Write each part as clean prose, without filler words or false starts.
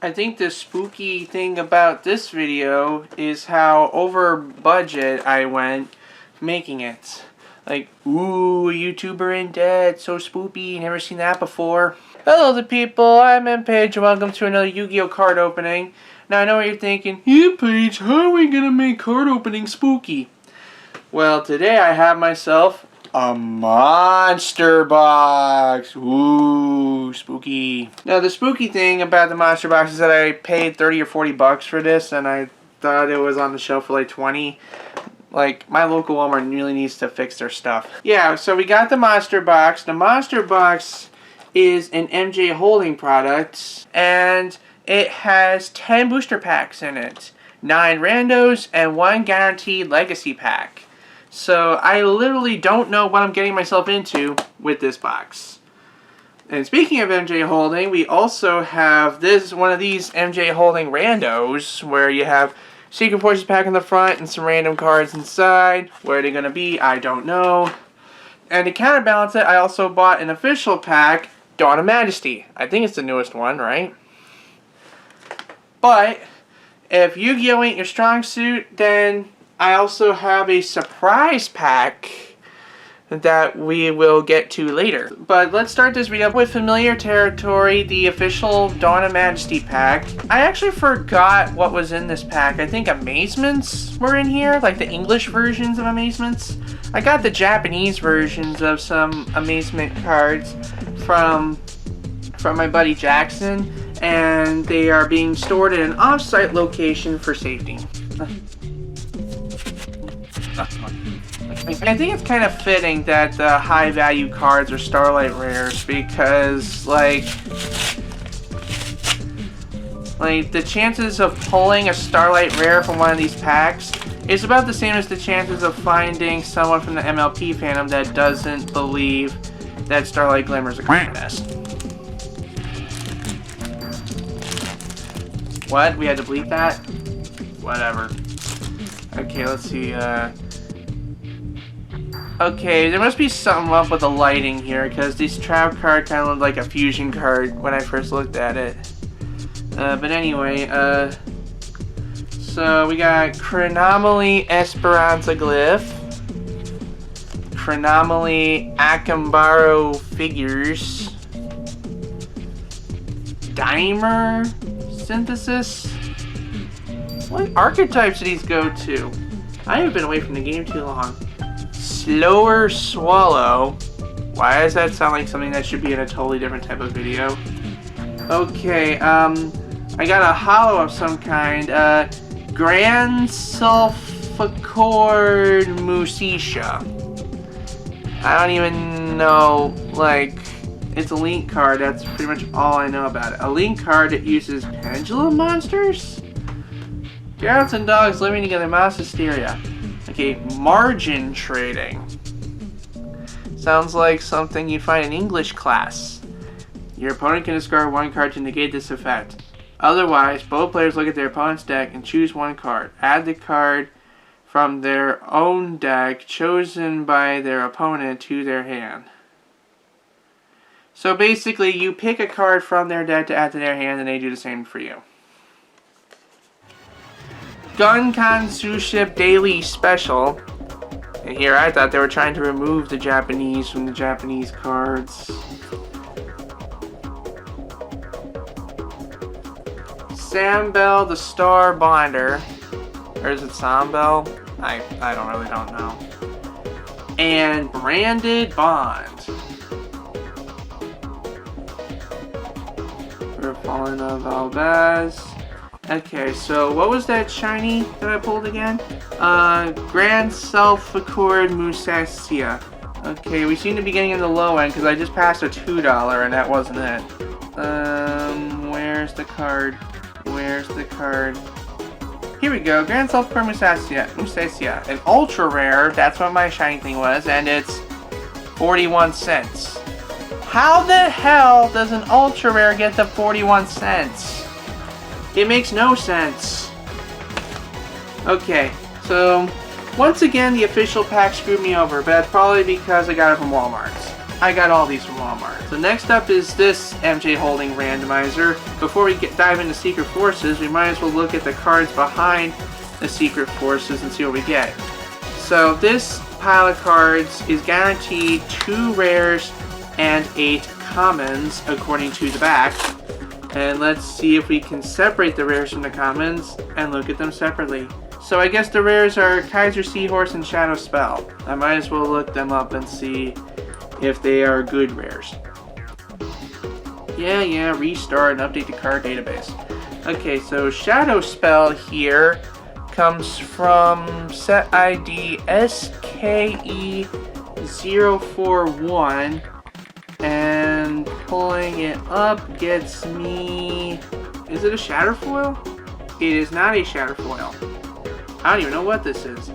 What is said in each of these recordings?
I think the spooky thing about this video is how over budget I went making it. Like, ooh, a YouTuber in debt, so spoopy, never seen that before. Hello the people, I'm MPage and welcome to another Yu-Gi-Oh card opening. Now I know what you're thinking, yeah Paige, how are we gonna make card opening spooky? Well, today I have myself a monster box. Ooh, spooky. Now the spooky thing about the monster box is that I paid 30 or 40 bucks for this and I thought it was on the shelf for like 20. Like, my local Walmart really needs to fix their stuff. Yeah, so we got the monster box. The monster box is an MJ Holding product and it has 10 booster packs in it. 9 randos and 1 guaranteed legacy pack. So I literally don't know what I'm getting myself into with this box. And speaking of MJ Holding, we also have one of these MJ Holding randos where you have Secret Forces pack in the front and some random cards inside. Where they're going to be, I don't know. And to counterbalance it, I also bought an official pack, Dawn of Majesty. I think it's the newest one, right? But if Yu-Gi-Oh ain't your strong suit, then I also have a surprise pack that we will get to later. But let's start this video with familiar territory, the official Dawn of Majesty pack. I actually forgot what was in this pack. I think Amazements were in here, like the English versions of Amazements. I got the Japanese versions of some Amazement cards from my buddy Jackson, and they are being stored at an off-site location for safety. I think it's kind of fitting that the high value cards are Starlight Rares because like the chances of pulling a Starlight Rare from one of these packs is about the same as the chances of finding someone from the MLP fandom that doesn't believe that Starlight Glimmer is a nest. What? We had to bleep that? Whatever. Okay, let's see, okay, there must be something up with the lighting here, because this trap card kind of looked like a fusion card when I first looked at it. But anyway, so we got Chronomaly Esperanza Glyph, Chronomaly Akambaro Figures, Dimer Synthesis. What archetypes do these go to? I have been away from the game too long. Slower Swallow. Why does that sound like something that should be in a totally different type of video? Okay, I got a hollow of some kind. Grand Sulfachord Musisha. I don't even know, like, it's a link card. That's pretty much all I know about it. A link card that uses pendulum monsters? Cats and dogs living together, mass hysteria. Okay, margin trading. Sounds like something you'd find in English class. Your opponent can discard 1 card to negate this effect. Otherwise, both players look at their opponent's deck and choose 1 card. Add the card from their own deck chosen by their opponent to their hand. So basically, you pick a card from their deck to add to their hand and they do the same for you. Gunkan Tsuship Daily Special. And here I thought they were trying to remove the Japanese from the Japanese cards. Sambel the Star Bonder. Or is it Sambel? I don't know. And Branded Bond. For Fallen of Albaz. Okay, so what was that shiny that I pulled again? Grand Sulfachord Musassia. Okay, we seem to be getting in the low end because I just passed a $2 and that wasn't it. Where's the card? Where's the card? Here we go, Grand Sulfachord Musassia. An ultra rare, that's what my shiny thing was, and it's 41 cents. How the hell does an ultra rare get to 41 cents? It makes no sense. Okay, so once again the official pack screwed me over, but that's probably because I got it from Walmart. I got all these from Walmart. So next up is this MJ Holding randomizer. Before we dive into Secret Forces, we might as well look at the cards behind the Secret Forces and see what we get. So this pile of cards is guaranteed 2 rares and 8 commons according to the back. And let's see if we can separate the rares from the commons and look at them separately. So I guess the rares are Kaiser Seahorse and Shadow Spell. I might as well look them up and see if they are good rares. Yeah, restart and update the card database. Okay, so Shadow Spell here comes from set ID SKE041, and pulling it up gets me... Is it a Shatterfoil? It is not a Shatterfoil. I don't even know what this is.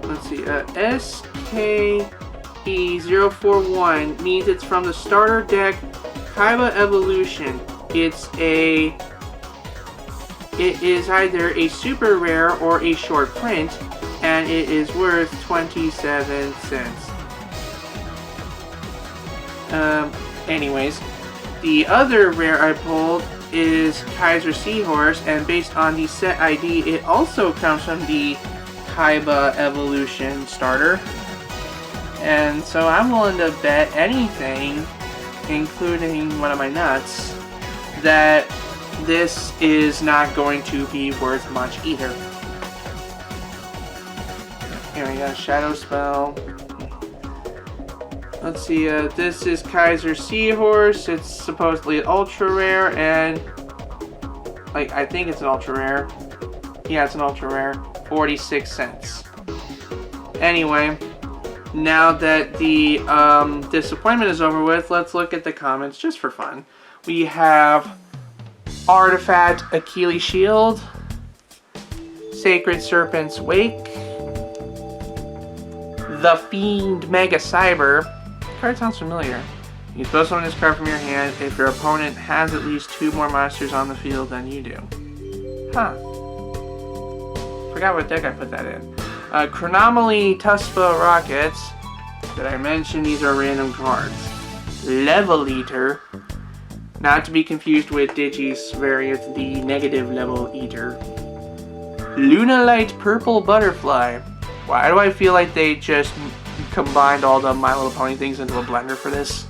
Let's see, SKE041 means it's from the starter deck Kaiba Evolution. It is either a super rare or a short print, and it is worth 27 cents. Anyways, the other rare I pulled is Kaiser Seahorse, and based on the set ID, it also comes from the Kaiba Evolution starter. And so I'm willing to bet anything, including one of my nuts, that this is not going to be worth much either. Here we go, Shadow Spell. Let's see, this is Kaiser Seahorse. It's supposedly an ultra rare, and like, I think it's an ultra rare. Yeah, it's an ultra rare. 46 cents. Anyway, now that the disappointment is over with, let's look at the comments just for fun. We have Artifact Achilles Shield, Sacred Serpent's Wake, The Fiend Mega Cyber. The card sounds familiar. You can summon this card from your hand if your opponent has at least 2 more monsters on the field than you do. Huh. Forgot what deck I put that in. Chronomaly Tuspa Rockets. Did I mention these are random cards? Level Eater. Not to be confused with Digi's variant, the negative level eater. Lunalight Purple Butterfly. Why do I feel like they just combined all the My Little Pony things into a blender for this?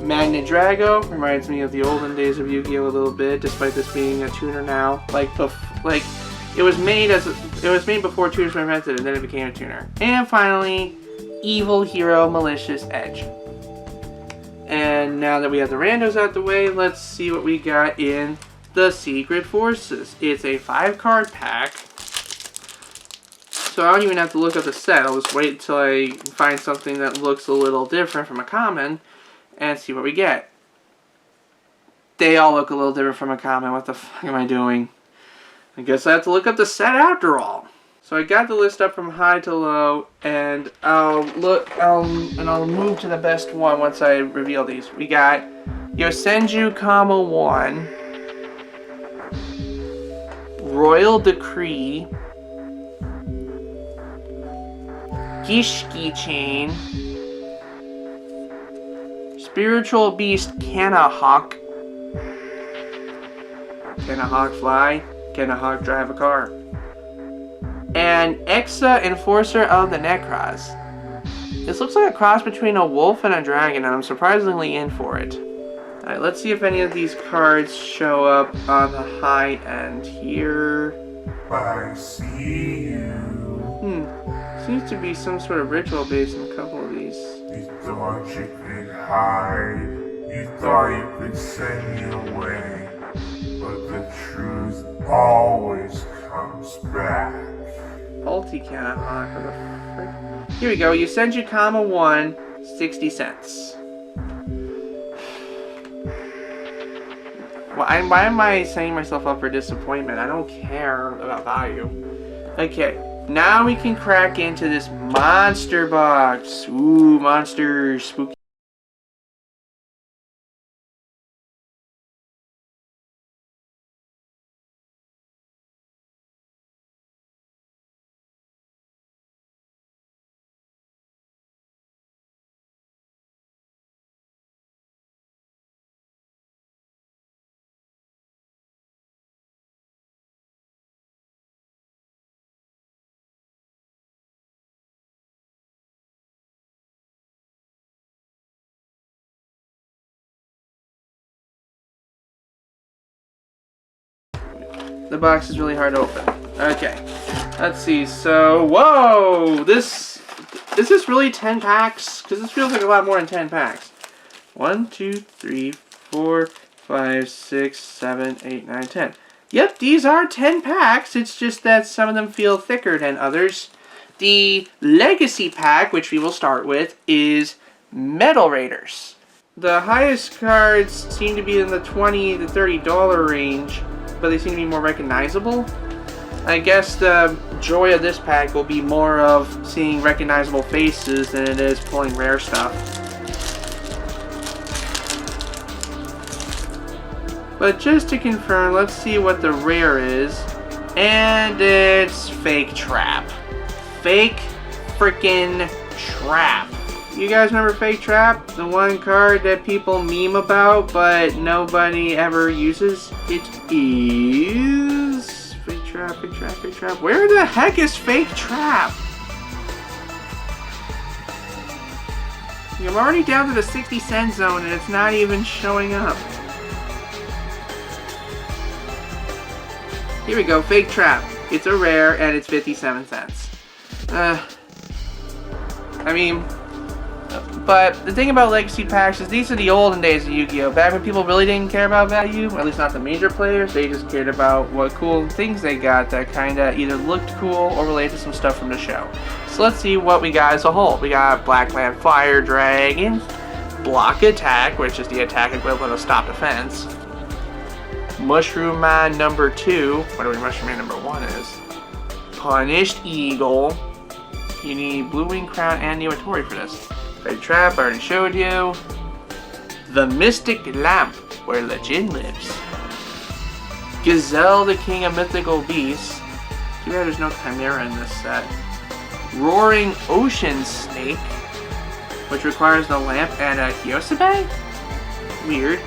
Magnet Drago reminds me of the olden days of Yu-Gi-Oh! A little bit, despite this being a tuner now. It was made before tuners were invented, and then it became a tuner. And finally, Evil Hero Malicious Edge. And now that we have the randos out the way, let's see what we got in the Secret Forces. It's a 5-card pack. So I don't even have to look up the set. I'll just wait until I find something that looks a little different from a common and see what we get. They all look a little different from a common. What the fuck am I doing? I guess I have to look up the set after all. So I got the list up from high to low, and I'll move to the best one once I reveal these. We got Yosenju Kama 1, Royal Decree, Gishki Chain, Spiritual Beast Kanahawk. Can a hawk fly? Can a hawk drive a car? And Exa Enforcer of the Necros. This looks like a cross between a wolf and a dragon, and I'm surprisingly in for it. Alright, let's see if any of these cards show up on the high end here. I see you. Seems to be some sort of ritual based in a couple of these. You thought you could hide. You thought you could send me away. But the truth always comes back. Multi-Kanahawk, what the frick? Here we go, Yosenju Kama 1, 60 cents. Why am I setting myself up for disappointment? I don't care about value. Okay, now we can crack into this monster box. Ooh, monsters, spooky. The box is really hard to open. Okay. Let's see. So, whoa! Is this really 10 packs? Because this feels like a lot more than 10 packs. 1, 2, 3, 4, 5, 6, 7, 8, 9, 10. Yep, these are 10 packs. It's just that some of them feel thicker than others. The Legacy pack, which we will start with, is Metal Raiders. The highest cards seem to be in the $20 to $30 range, but they seem to be more recognizable. I guess the joy of this pack will be more of seeing recognizable faces than it is pulling rare stuff. But just to confirm, let's see what the rare is. And it's Fake Trap. Fake freaking Trap. You guys remember Fake Trap? The one card that people meme about, but nobody ever uses? It is... Fake Trap, Fake Trap, Fake Trap. Where the heck is Fake Trap? I'm already down to the 60-cent zone and it's not even showing up. Here we go, Fake Trap. It's a rare and it's 57 cents. I mean, but the thing about Legacy packs is these are the olden days of Yu-Gi-Oh! Back when people really didn't care about value, at least not the major players, they just cared about what cool things they got that kinda either looked cool or related to some stuff from the show. So let's see what we got as a whole. We got Blackland Fire Dragon, Block Attack, which is the attack equivalent of Stop Defense, Mushroom Man number 2, whatever Mushroom Man number 1 is, Punished Eagle. You need Blue Wing Crown and Niwatori for this. Fake Trap, I already showed you. The Mystic Lamp, where Legend lives. Gazelle, the King of Mythical Beasts. Too bad there's no Chimera in this set. Roaring Ocean Snake, which requires the lamp and a Hyosabe? Weird.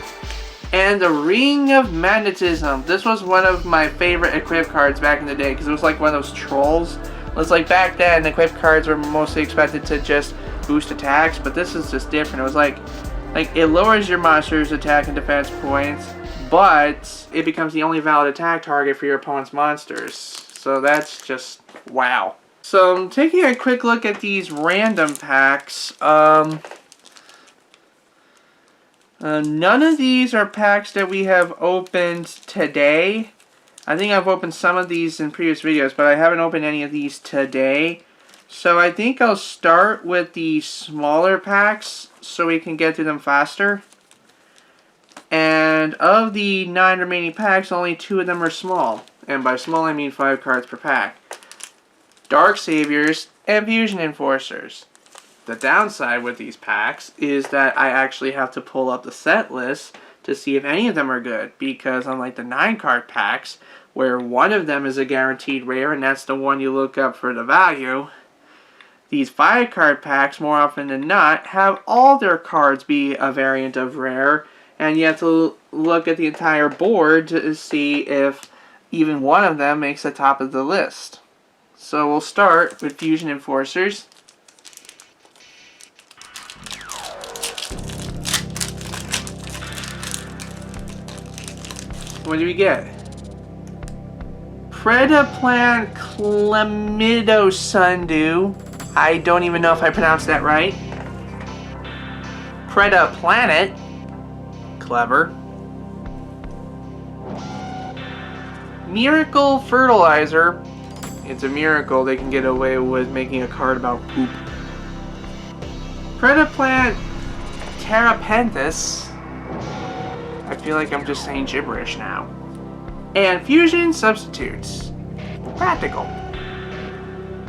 And the Ring of Magnetism. This was one of my favorite equip cards back in the day because it was like one of those trolls. It was like back then, equip cards were mostly expected to just boost attacks, but this is just different. It was like it lowers your monster's attack and defense points, but it becomes the only valid attack target for your opponent's monsters. So that's just wow. So taking a quick look at these random packs, none of these are packs that we have opened today. I think I've opened some of these in previous videos, but I haven't opened any of these today. So I think I'll start with the smaller packs so we can get through them faster. And of the 9 remaining packs, only 2 of them are small. And by small, I mean 5 cards per pack. Dark Saviors and Fusion Enforcers. The downside with these packs is that I actually have to pull up the set list to see if any of them are good, because unlike the 9 card packs, where one of them is a guaranteed rare and that's the one you look up for the value, these 5 card packs, more often than not, have all their cards be a variant of rare, and you have to look at the entire board to see if even one of them makes the top of the list. So we'll start with Fusion Enforcers. What do we get? Predaplan Clemido Sundew. I don't even know if I pronounced that right. Predaplanet. Clever. Miracle Fertilizer. It's a miracle they can get away with making a card about poop. Predaplant Terrapenthus. I feel like I'm just saying gibberish now. And Fusion Substitutes. Practical.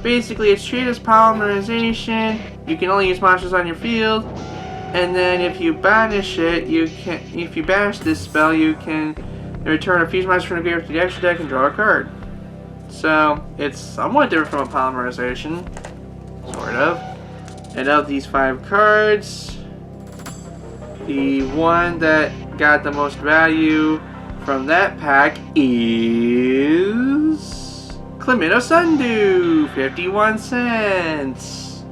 Basically, it's treated as polymerization. You can only use monsters on your field. And then if you banish it, if you banish this spell, you can return a fusion monster from the graveyard to the extra deck and draw a card. So, it's somewhat different from a polymerization. Sort of. And of these 5 cards, the one that got the most value from that pack is Clemido Sundew, 51 cents.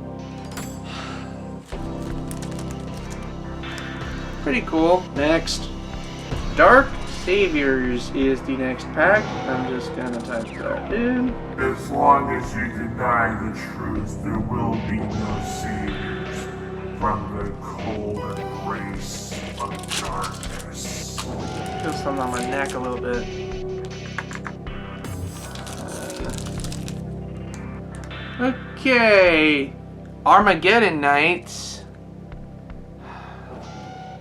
Pretty cool. Next, Dark Saviors is the next pack. I'm just gonna type that in. As long as you deny the truth, there will be no saviors from the cold embrace of darkness. Feel something on my neck a little bit. Okay, Armageddon Knights.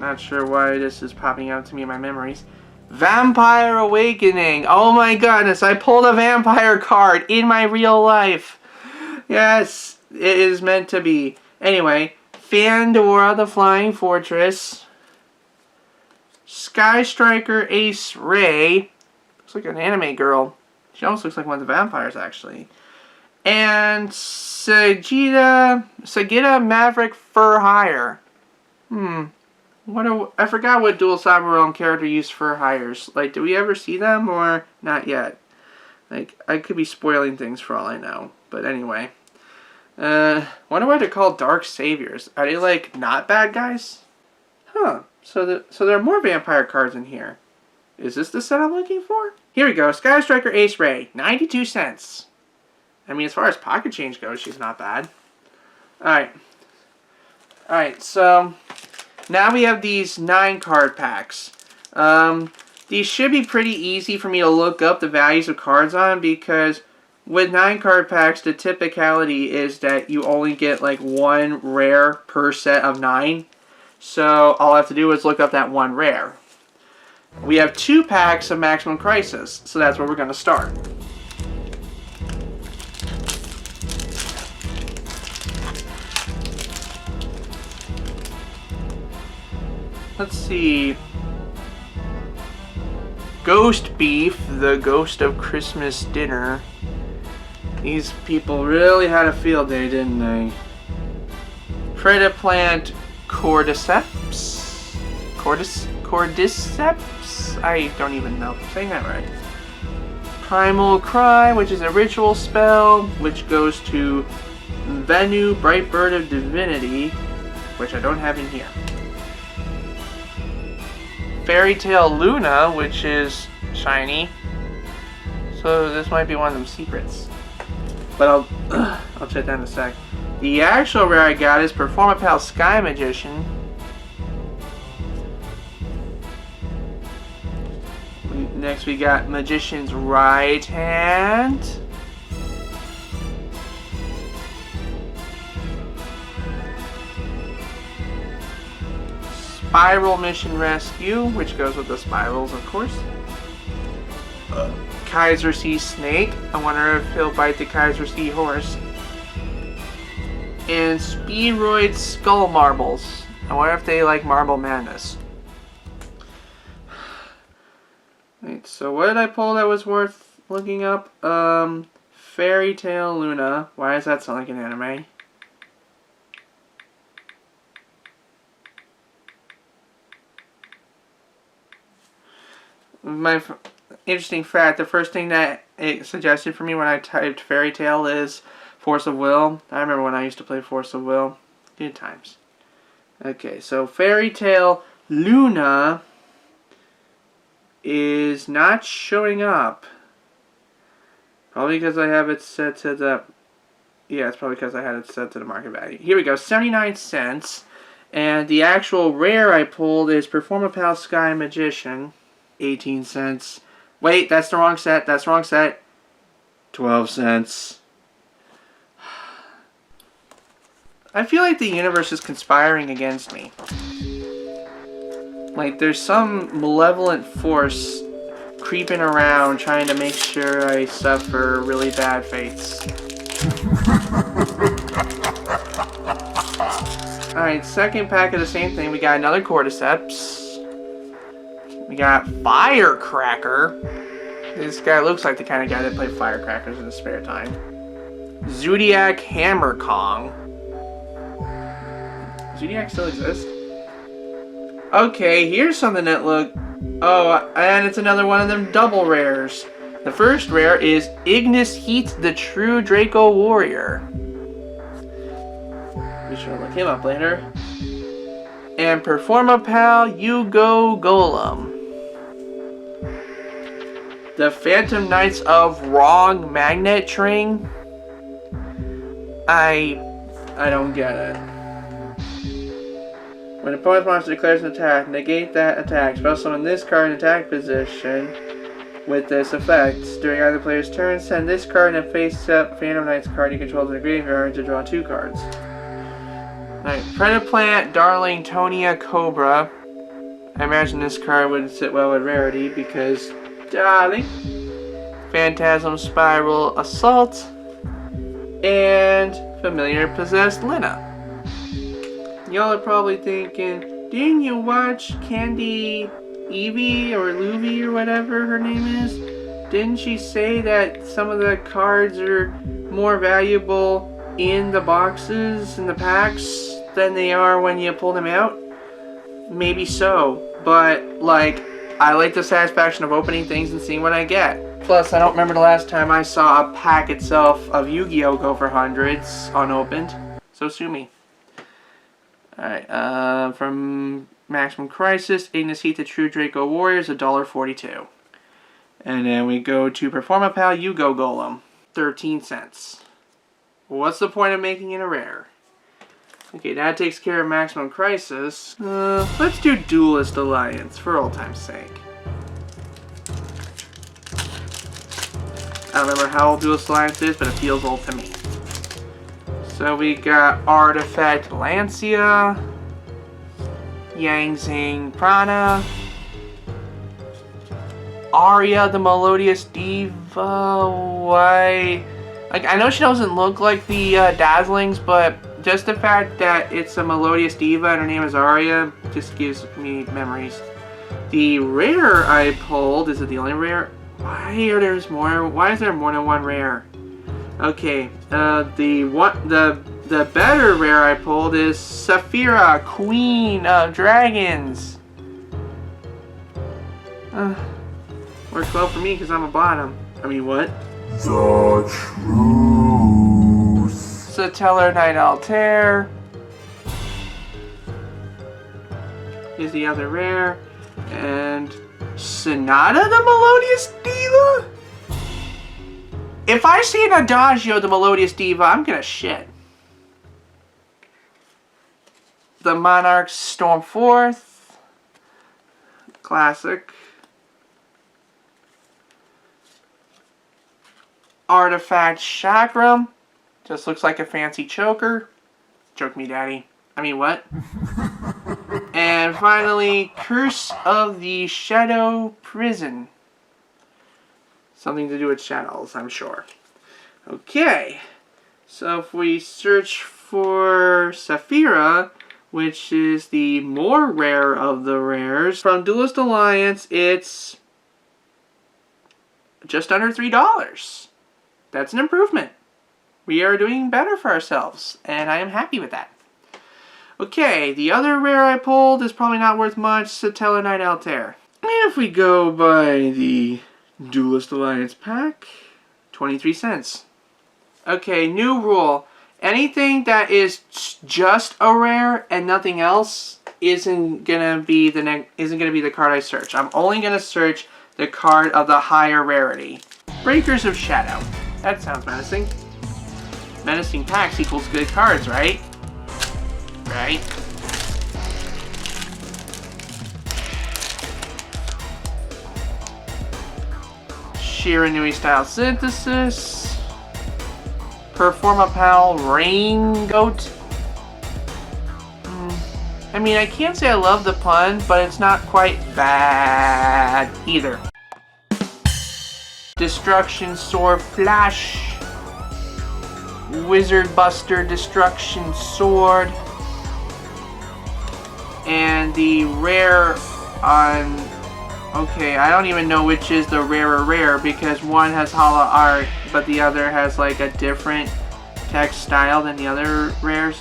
Not sure why this is popping out to me in my memories. Vampire Awakening. Oh my goodness, I pulled a vampire card in my real life. Yes, it is meant to be. Anyway, Fandora the Flying Fortress. Sky Striker Ace Ray. Looks like an anime girl. She almost looks like one of the vampires, actually. And Sagita Maverick Fur Hire. I forgot what Dual Cyber Realm character used Fur Hires. Like, do we ever see them or not yet? Like, I could be spoiling things for all I know. But anyway. Wonder why they're called Dark Saviors. Are they, like, not bad guys? Huh. So there are more vampire cards in here. Is this the set I'm looking for? Here we go. Sky Striker Ace Ray. 92 cents. I mean, as far as pocket change goes, she's not bad. Alright. Alright, so now we have these 9 card packs. These should be pretty easy for me to look up the values of cards on, because with 9 card packs, the typicality is that you only get like 1 rare per set of 9. So all I have to do is look up that 1 rare. We have 2 packs of Maximum Crisis, so that's where we're going to start. Let's see. Ghost Beef, the Ghost of Christmas Dinner. These people really had a field day, didn't they? Predaplant Cordyceps. Cordyceps? I don't even know if I'm saying that right. Primal Cry, which is a ritual spell, which goes to Venu, Bright Bird of Divinity, which I don't have in here. Fairy Tale Luna, which is shiny. So this might be one of them secrets. But I'll check that in a sec. The actual rare I got is Performapal Sky Magician. Next we got Magician's Right Hand. Spiral Mission Rescue, which goes with the spirals, of course. Kaiser Sea Snake. I wonder if he'll bite the Kaiser Sea Horse. And Speedroid Skull Marbles. I wonder if they like Marble Madness. Right, so what did I pull that was worth looking up? Fairy Tale Luna. Why does that sound like an anime? My interesting fact, the first thing that it suggested for me when I typed Fairy Tale is Force of Will. I remember when I used to play Force of Will. Good times. Okay, so Fairy Tale Luna is not showing up. Probably because I have it set to the... Yeah, it's probably because I had it set to the market value. Here we go, 79 cents. And the actual rare I pulled is Performapal Sky Magician. 18 cents. Wait, that's the wrong set. That's the wrong set. 12 cents. I feel like the universe is conspiring against me. Like, there's some malevolent force creeping around trying to make sure I suffer really bad fates. Alright, second pack of the same thing. We got another Cordyceps. We got Firecracker. This guy looks like the kind of guy that plays firecrackers in his spare time. Zodiac Hammer Kong. Zodiac still exists? Okay, here's something that look... Oh, and it's another one of them double rares. The first rare is Ignis Heat, the True Draco Warrior. Be sure to look him up later. And Performapal Yugo Golem. The Phantom Knights of Wrong Magnet Tring. I don't get it. When an opponent's monster declares an attack, negate that attack. Special summon this card in attack position with this effect. During either player's turn, send this card and a face-up Phantom Knights card you control to the graveyard to draw 2 cards. Alright, Predaplant, Darlingtonia Cobra. I imagine this card would sit well with rarity because, darling. Phantasm Spiral Assault. And Familiar Possessed Lina. Y'all are probably thinking, didn't you watch Candy Evie or Luvi or whatever her name is? Didn't she say that some of the cards are more valuable in the boxes and the packs than they are when you pull them out? Maybe so, but like, I like the satisfaction of opening things and seeing what I get. Plus, I don't remember the last time I saw a pack itself of Yu-Gi-Oh! Go for hundreds unopened, so sue me. Alright, from Maximum Crisis, Ignis Heat the True Draco Warriors, $1.42. And then we go to Performapal Yu-Go Golem, 13 cents. What's the point of making it a rare? Okay, that takes care of Maximum Crisis. Let's do Duelist Alliance, for old time's sake. I don't remember how old Duelist Alliance is, but it feels old to me. So we got Artifact Lancia, Yangzing Prana, Arya the Melodious Diva. Why? Like, I know she doesn't look like the Dazzlings, but just the fact that it's a Melodious Diva and her name is Arya just gives me memories. The rare I pulled, is it the only rare? Why are there more? Why is there more than one rare? Okay, the better rare I pulled is Saphira, Queen of Dragons. Works well for me because I'm a bottom. I mean, what? The Truth. Satellar Knight Altair is the other rare, and Sonata the Melodious Diva? If I see an Adagio the Melodious Diva, I'm gonna shit. The Monarch Stormforth. Classic. Artifact Chakram. Just looks like a fancy choker. Choke me, daddy. I mean, what? And finally, Curse of the Shadow Prison. Something to do with shadows, I'm sure. Okay, so if we search for Saphira, which is the more rare of the rares, from Duelist Alliance, it's just under $3. That's an improvement. We are doing better for ourselves, and I am happy with that. Okay, the other rare I pulled is probably not worth much, Satellar Knight Altair. And if we go by the Duelist Alliance pack, 23 cents. Okay, new rule. Anything that is just a rare and nothing else isn't gonna be the card I search. I'm only gonna search the card of the higher rarity. Breakers of Shadow. That sounds menacing. Menacing packs equals good cards, right? Right? Shiranui Style Synthesis. Performapal Rain Goat. I mean, I can't say I love the pun, but it's not quite bad either. Destruction Sword Flash. Wizard Buster Destruction Sword. And the rare on... Okay, I don't even know which is the rarer rare because one has holo art, but the other has like a different text style than the other rares.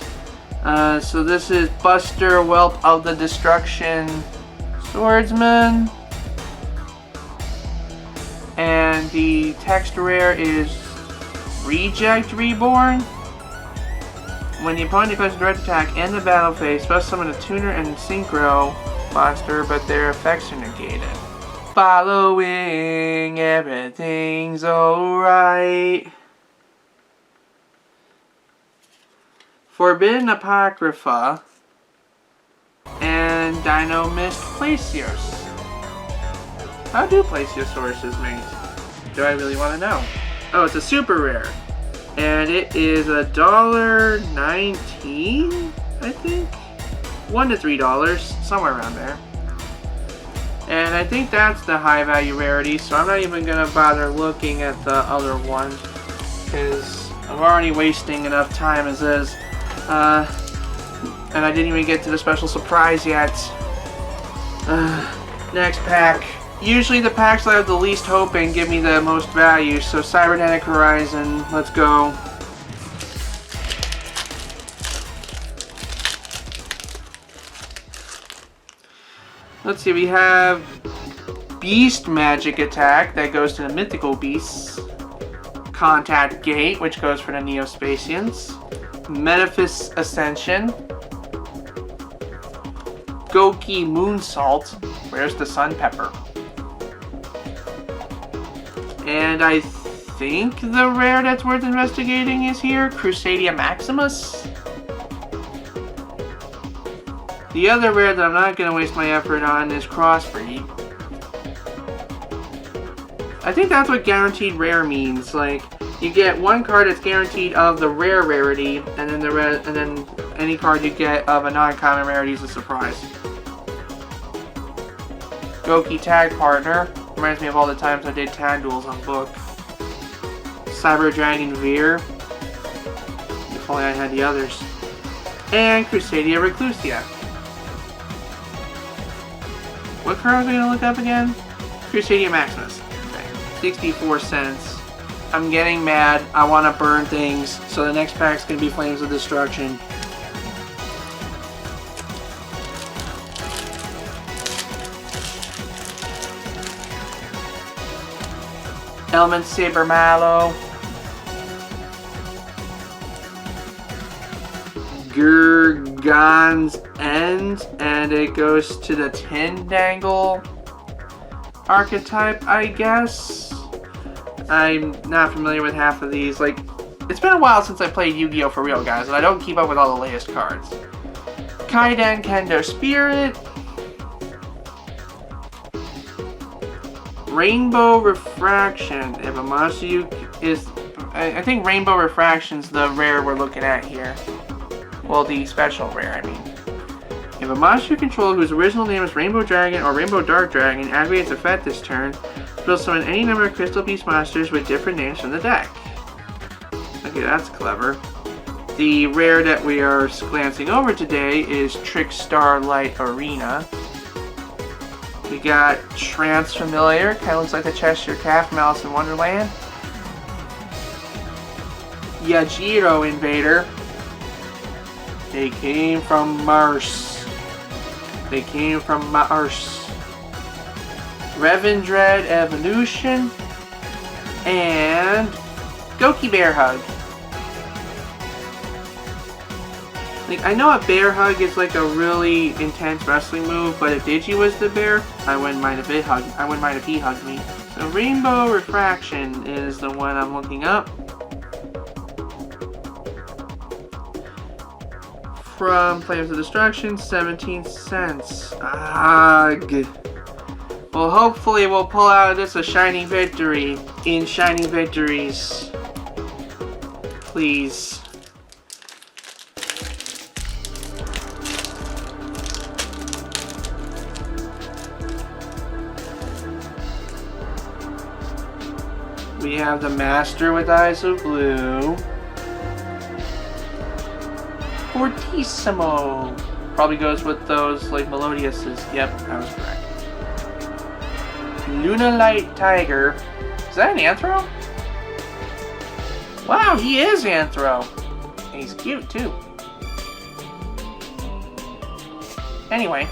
So this is Buster Whelp of the Destruction Swordsman. And the text rare is Reject Reborn. When the opponent declares a direct attack in the battle phase, special summon a tuner and synchro monster, but their effects are negated. following, everything's alright. Forbidden Apocrypha and Dino Mist Placios. How do Plasiosauruses mate? Do I really want to know? Oh, it's a super rare. And it is $1.19, I think? $1 to $3, somewhere around there. And I think that's the high value rarity, so I'm not even going to bother looking at the other one, because I'm already wasting enough time as is. And I didn't even get to the special surprise yet. Next pack. Usually the packs that I have the least hope in give me the most value, so Cybernetic Horizon, let's go. Let's see, we have Beast Magic Attack, that goes to the Mythical Beasts. Contact Gate, which goes for the Neospatians. Metaphys Ascension. Goki Moonsault. Where's the Sun Pepper? And I think the rare that's worth investigating is here. Crusadia Maximus. The other rare that I'm not going to waste my effort on is Crossbreed. I think that's what guaranteed rare means. Like, you get one card that's guaranteed of the rare rarity, and then any card you get of a non-common rarity is a surprise. Goki Tag Partner. Reminds me of all the times I did tag duels on book. Cyber Dragon Veer. If only I had the others. And Crusadia Reclusia. What card was I going to look up again? Crusadia Maximus. Okay. 64 cents. I'm getting mad. I want to burn things. So the next pack's going to be Flames of Destruction. Element Saber Mallow. Gurgan's End, and it goes to the Tindangle archetype, I guess. I'm not familiar with half of these. Like, it's been a while since I played Yu-Gi-Oh! For real, guys, and I don't keep up with all the latest cards. Kaiden Kendo Spirit. Rainbow Refraction. If a monster is... I think Rainbow Refraction's the rare we're looking at here. Well, the special rare, I mean. If a monster you control whose original name is Rainbow Dragon or Rainbow Dark Dragon activates effect this turn, will summon any number of Crystal Beast monsters with different names from the deck. Okay, that's clever. The rare that we are glancing over today is Trickstar Light Arena. We got Transfamiliar, kind of looks like the Cheshire Cat from Alice in Wonderland. Yajiro Invader. They came from Mars. They came from Mars. Revendread Evolution. And Goki Bear Hug. Like, I know a bear hug is like a really intense wrestling move, but if Digi was the bear, I wouldn't mind if he hugged me. So Rainbow Refraction is the one I'm looking up. From Flames of Destruction, 17 cents. Ugh. Well, hopefully we'll pull out of this a Shining Victory in Shining Victories. Please. We have the Master with Eyes of Blue. Fortissimo. Probably goes with those like Melodiouses. Yep, I was correct. Lunalight Tiger. Is that an Anthro? Wow, he is Anthro. And he's cute too. Anyway.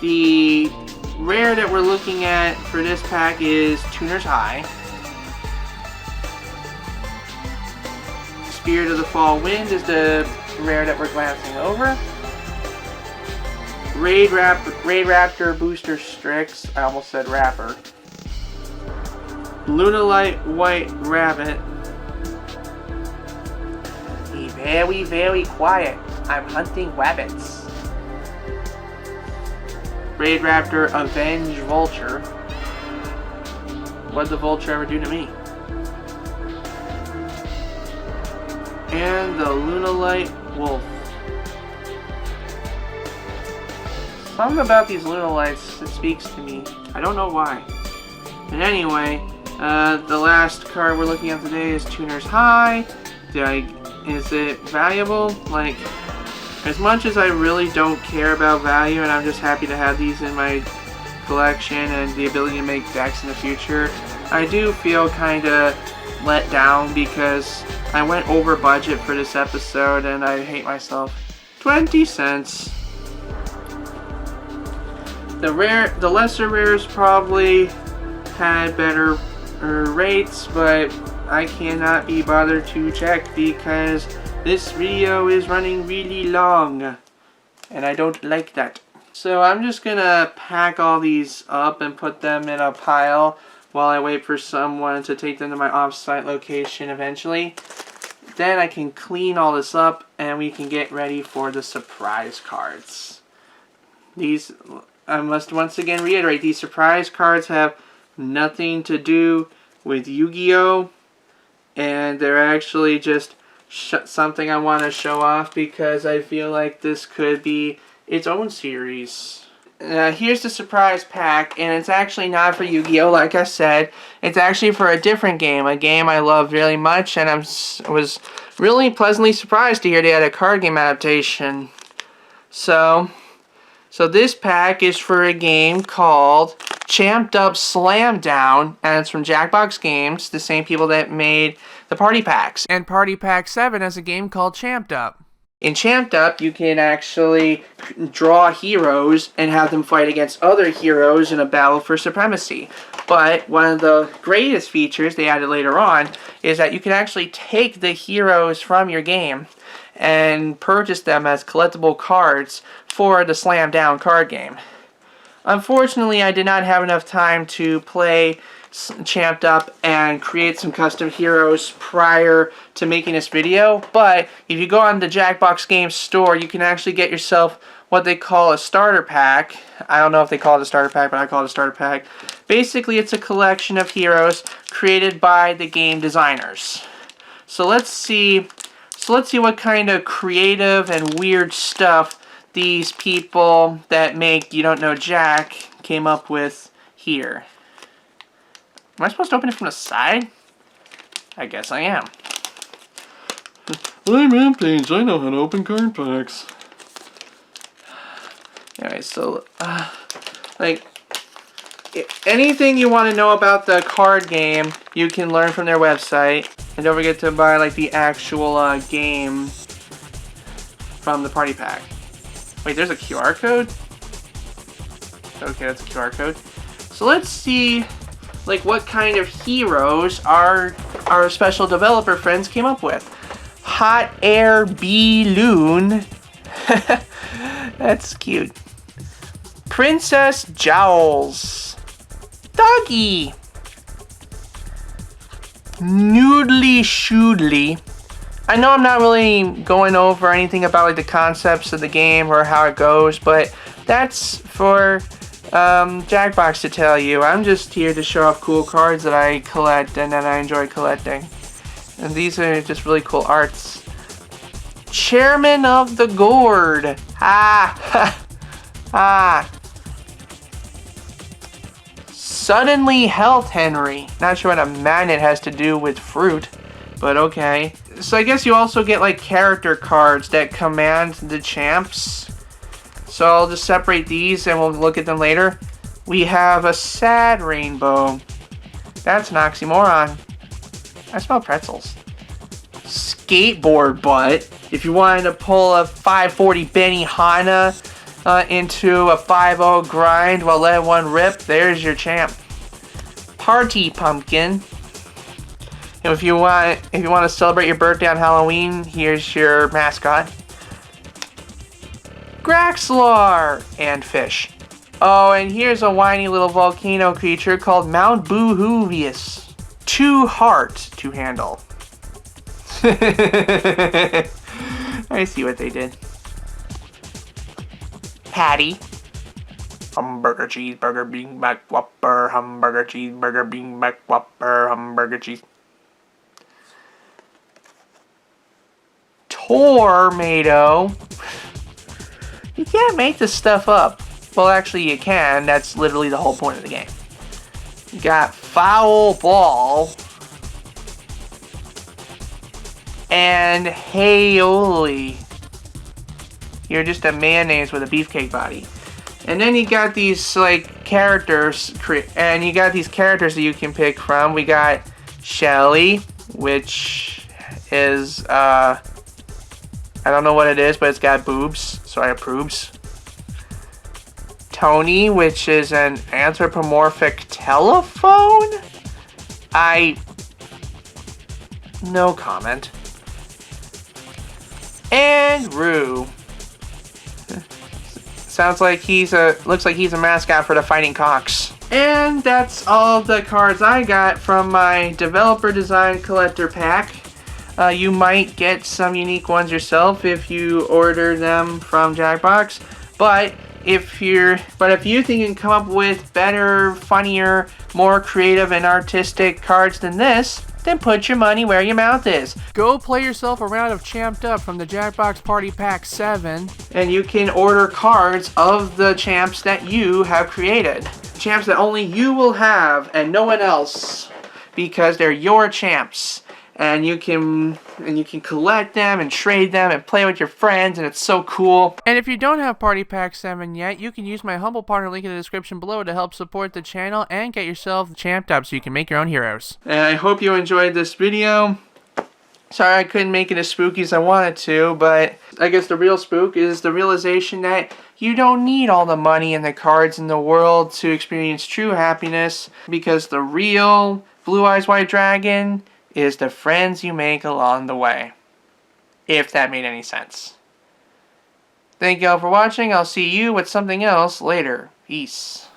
The rare that we're looking at for this pack is Tuner's Eye. Spirit of the Fall Wind is the rare that we're glancing over. Raid Raptor Booster Strix. I almost said rapper. Lunalite White Rabbit. Be very, very quiet. I'm hunting rabbits. Raid Raptor Avenge Vulture. What'd the vulture ever do to me? And the Lunalite Wolf. Something about these Lunalites that speaks to me. I don't know why. But anyway, the last card we're looking at today is Tuner's High. Is it valuable? Like, as much as I really don't care about value and I'm just happy to have these in my collection and the ability to make decks in the future, I do feel kind of let down because I went over budget for this episode and I hate myself. 20 cents. The lesser rares probably had better rates, but I cannot be bothered to check because this video is running really long and I don't like that. So I'm just gonna pack all these up and put them in a pile while I wait for someone to take them to my off-site location eventually. Then I can clean all this up and we can get ready for the surprise cards. These, I must once again reiterate, these surprise cards have nothing to do with Yu-Gi-Oh! And they're actually just something I want to show off because I feel like this could be its own series. Here's the surprise pack, and it's actually not for Yu-Gi-Oh! Like I said. It's actually for a different game, a game I love really much, and I was really pleasantly surprised to hear they had a card game adaptation. So this pack is for a game called Champed Up Slam Down, and it's from Jackbox Games, the same people that made the Party Packs. And Party Pack 7 has a game called Champed Up. In Champed Up, you can actually draw heroes and have them fight against other heroes in a battle for supremacy. But one of the greatest features they added later on is that you can actually take the heroes from your game and purchase them as collectible cards for the Slam Down card game. Unfortunately, I did not have enough time to play Champed Up and create some custom heroes prior to making this video, but if you go on the Jackbox Games store, you can actually get yourself what they call a starter pack. I don't know if they call it a starter pack, but I call it a starter pack. Basically, it's a collection of heroes created by the game designers. So let's see what kind of creative and weird stuff these people that make You Don't Know Jack came up with here. Am I supposed to open it from the side? I guess I am. I'm Rampage, I know how to open card packs. Alright, so, like, anything you want to know about the card game, you can learn from their website. And don't forget to buy, like, the actual game from the party pack. Wait, there's a QR code? Okay, that's a QR code. So let's see, like, what kind of heroes our special developer friends came up with. Hot Air Balloon. That's cute. Princess Jowls. Doggy. Noodly Shoodly. I know I'm not really going over anything about like the concepts of the game or how it goes, but that's for Jackbox to tell you. I'm just here to show off cool cards that I collect and that I enjoy collecting. And these are just really cool arts. Chairman of the Gourd. Ah. Ah. Suddenly Health Henry. Not sure what a magnet has to do with fruit, but okay. So I guess you also get like character cards that command the champs. So I'll just separate these and we'll look at them later. We have a Sad Rainbow. That's an oxymoron. I smell pretzels. Skateboard Butt. If you wanted to pull a 540 Benihana into a 5-0 grind while letting one rip, there's your champ. Party Pumpkin. And if you want to celebrate your birthday on Halloween, here's your mascot. Graxlar, and fish. Oh, and here's a whiny little volcano creature called Mount Boohoovius. Too hard to handle. I see what they did. Patty. Hamburger, cheeseburger, Big Mac, Whopper, hamburger, cheeseburger, Big Mac, Whopper, hamburger, cheese. Tornado. You can't make this stuff up. Well, actually you can. That's literally the whole point of the game. You got Foul Ball. And Hayoli. You're just a mayonnaise with a beefcake body. And then you got these like characters, and you got these characters that you can pick from. We got Shelly, which is I don't know what it is, but it's got boobs, so I approves. Tony, which is an anthropomorphic telephone. No comment. And Rue. Sounds like looks like he's a mascot for the Fighting Cocks. And that's all the cards I got from my developer design collector pack. You might get some unique ones yourself if you order them from Jackbox. But if you think you can come up with better, funnier, more creative and artistic cards than this, then put your money where your mouth is. Go play yourself a round of Champed Up from the Jackbox Party Pack 7. And you can order cards of the champs that you have created. Champs that only you will have and no one else. Because they're your champs. And you can collect them and trade them and play with your friends, and it's so cool. And if you don't have Party Pack 7 yet, you can use my humble partner link in the description below to help support the channel and get yourself Champed Up so you can make your own heroes. And I hope you enjoyed this video. Sorry I couldn't make it as spooky as I wanted to, but I guess the real spook is the realization that you don't need all the money and the cards in the world to experience true happiness, because the real Blue Eyes White Dragon is the friends you make along the way. If that made any sense. Thank you all for watching. I'll see you with something else later. Peace.